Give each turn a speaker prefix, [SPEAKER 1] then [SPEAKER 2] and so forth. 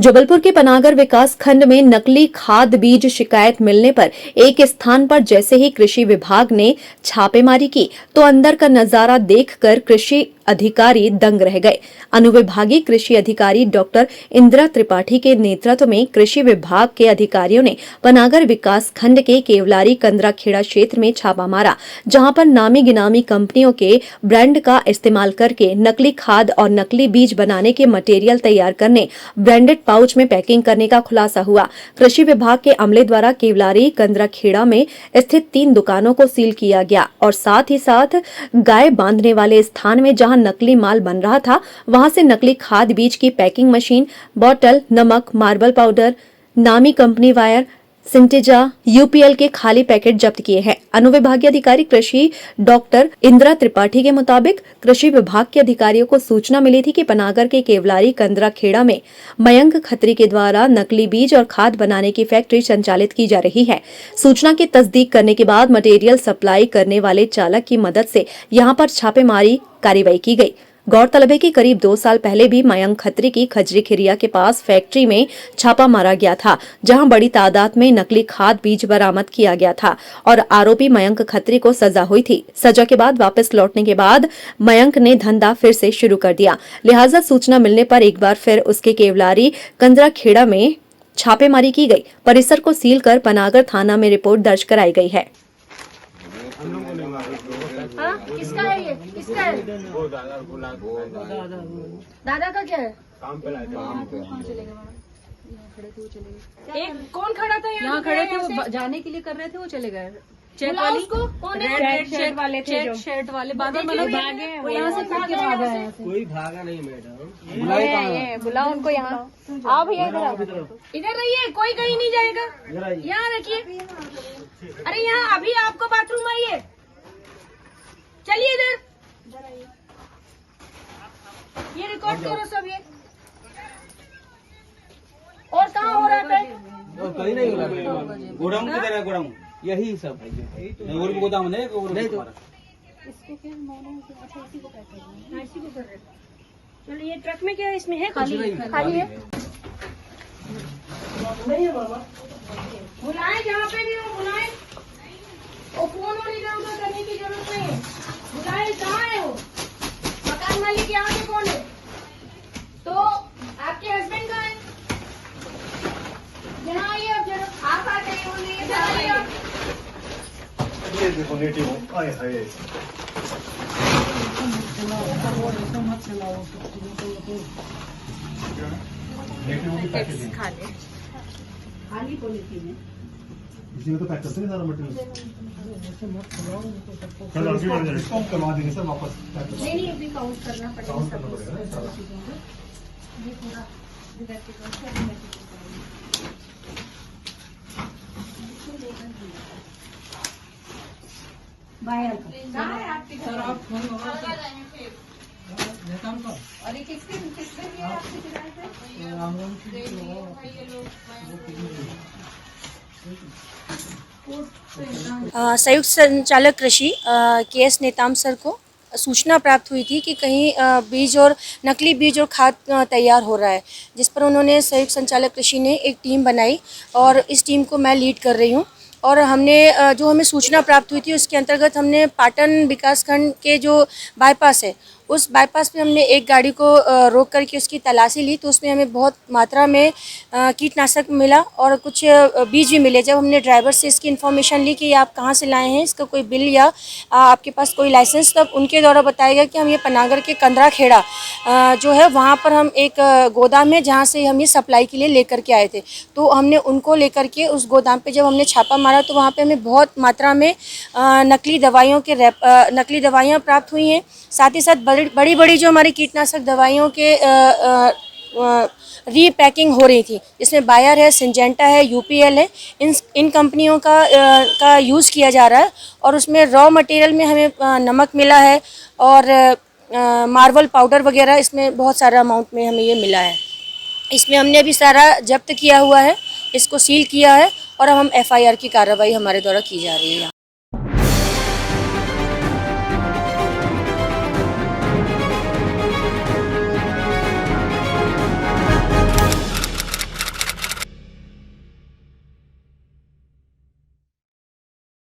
[SPEAKER 1] जबलपुर के पनागर विकास खंड में नकली खाद बीज शिकायत मिलने पर एक स्थान पर जैसे ही कृषि विभाग ने छापेमारी की तो अंदर का नजारा देखकर कृषि अधिकारी दंग रह गए। अनुविभागीय कृषि अधिकारी डॉक्टर इंदिरा त्रिपाठी के नेतृत्व में कृषि विभाग के अधिकारियों ने पनागर विकास खंड के केवलारी कंदराखेड़ा क्षेत्र में छापा मारा, जहां पर नामी गिनामी कंपनियों के ब्रांड का इस्तेमाल करके नकली खाद और नकली बीज बनाने के मटेरियल तैयार करने, ब्रांडेड पाउच में पैकिंग करने का खुलासा हुआ। कृषि विभाग के अमले द्वारा केवलारी कंदराखेड़ा में स्थित 3 दुकानों को सील किया गया और साथ ही साथ गाय बांधने वाले स्थान में जहां नकली माल बन रहा था, वहां से नकली खाद बीज की पैकिंग मशीन, बॉटल, नमक, मार्बल पाउडर, नामी कंपनी वायर, सिंटेजा, यूपीएल के खाली पैकेट जब्त किए हैं। अनुविभागीय अधिकारी कृषि डॉक्टर इंदिरा त्रिपाठी के मुताबिक कृषि विभाग के अधिकारियों को सूचना मिली थी कि पनागर के केवलारी कंदराखेड़ा में मयंक खत्री के द्वारा नकली बीज और खाद बनाने की फैक्ट्री संचालित की जा रही है। सूचना की तस्दीक करने के बाद मटेरियल सप्लाई करने वाले चालक की मदद से यहां पर छापेमारी कार्रवाई की गई। गौरतलब है कि करीब 2 साल पहले भी मयंक खत्री की खजरी खिरिया के पास फैक्ट्री में छापा मारा गया था, जहां बड़ी तादाद में नकली खाद बीज बरामद किया गया था और आरोपी मयंक खत्री को सजा हुई थी। सजा के बाद वापस लौटने के बाद मयंक ने धंधा फिर से शुरू कर दिया। लिहाजा सूचना मिलने पर एक बार फिर उसके केवलारी कंदराखेड़ा में छापेमारी की गई। परिसर को सील कर पनागर थाना में रिपोर्ट दर्ज कराई गई है।
[SPEAKER 2] हाँ? किसका है ये? किसका है? दादा का क्या है?
[SPEAKER 3] काम पे
[SPEAKER 2] एक कौन खड़ा था
[SPEAKER 4] यहाँ खड़े थे, वो जाने के लिए कर रहे थे, वो चले गए। चेक
[SPEAKER 2] बुलाओ
[SPEAKER 4] वाली
[SPEAKER 2] उसको। कौन है?
[SPEAKER 4] रेड शर्ट वाले थे, जो शर्ट वाले बादल मतलब भागे हैं, वो यहाँ से कूद के भागा है यहाँ से।
[SPEAKER 3] कोई भागा नहीं मैडम,
[SPEAKER 4] ये बुलाओ उनको यहाँ। आओ भैया इधर आओ।
[SPEAKER 2] इधर रहिए, कोई कहीं नहीं जाएगा। यहाँ रखिए। अरे यहाँ अभी आपको बाथरूम आइए, चलिए इधर। ये रिकॉर्ड करो सब ये। और कहाँ हो रहा है?
[SPEAKER 3] कहीं नहीं हो रहा। गोडाउन किधर है? गोडाउन यही सब है। और भी गोदाम नहीं तो
[SPEAKER 2] इसको क्या इसी को कर रहे हैं। चलो ये ट्रक में क्या है? इसमें है खाली है। बुलाए जहाँ पे भी हो, बुलाए। और फोन और इधर उधर करने की जरूरत नहीं है। बुलाए, कहाँ है वो? मकान मालिक यहाँ पे कौन है? तो आपके हस्बैंड कहाँ है? यहाँ आइए अब जरा। आप आ जाइए, आइए आप।
[SPEAKER 5] ये देखो नेटिव आए हाय।
[SPEAKER 2] खाली पॉलिथीन है।
[SPEAKER 5] इसी में तो पैक करते हैं सारा मटेरियल। कल आगे बढ़ जाएगा, इसको हम करवा देंगे सर वापस।
[SPEAKER 2] नहीं अभी काउंट करना पड़ेगा।
[SPEAKER 5] काउंट करना पड़ेगा ना सारा।
[SPEAKER 2] ये पूरा बाहर और ये किसके लिए आपसे किराए पे?
[SPEAKER 6] संयुक्त संचालक कृषि के.एस. नेताम सर को सूचना प्राप्त हुई थी कि कहीं बीज और नकली बीज और खाद तैयार हो रहा है, जिस पर उन्होंने संयुक्त संचालक कृषि ने एक टीम बनाई और इस टीम को मैं लीड कर रही हूँ। और हमने जो हमें सूचना प्राप्त हुई थी उसके अंतर्गत हमने पाटन विकासखंड के जो बाईपास है, उस बाईपास पे हमने एक गाड़ी को रोक करके उसकी तलाशी ली, तो उसमें हमें बहुत मात्रा में कीटनाशक मिला और कुछ बीज भी मिले। जब हमने ड्राइवर से इसकी इन्फॉर्मेशन ली कि ये आप कहाँ से लाए हैं, इसका कोई बिल या आपके पास कोई लाइसेंस, तब उनके द्वारा बताया गया कि हम ये पनागर के कंदराखेड़ा जो है वहाँ पर हम एक गोदाम है जहाँ से हम ये सप्लाई के लिए लेकर के आए थे। तो हमने उनको लेकर के उस गोदाम पर जब हमने छापा मारा तो वहाँ पर हमें बहुत मात्रा में नकली दवाइयाँ प्राप्त हुई हैं। साथ ही साथ बड़ी बड़ी जो हमारी कीटनाशक दवाइयों के रीपैकिंग हो रही थी, इसमें बायर है, सिंजेंटा है, यूपीएल है, इन कंपनियों का यूज़ किया जा रहा है। और उसमें रॉ मटेरियल में हमें नमक मिला है और मार्बल पाउडर वगैरह, इसमें बहुत सारा अमाउंट में हमें ये मिला है। इसमें हमने अभी सारा जब्त किया हुआ है, इसको सील किया है और अब हम एफआईआर की कार्रवाई हमारे द्वारा की जा रही है।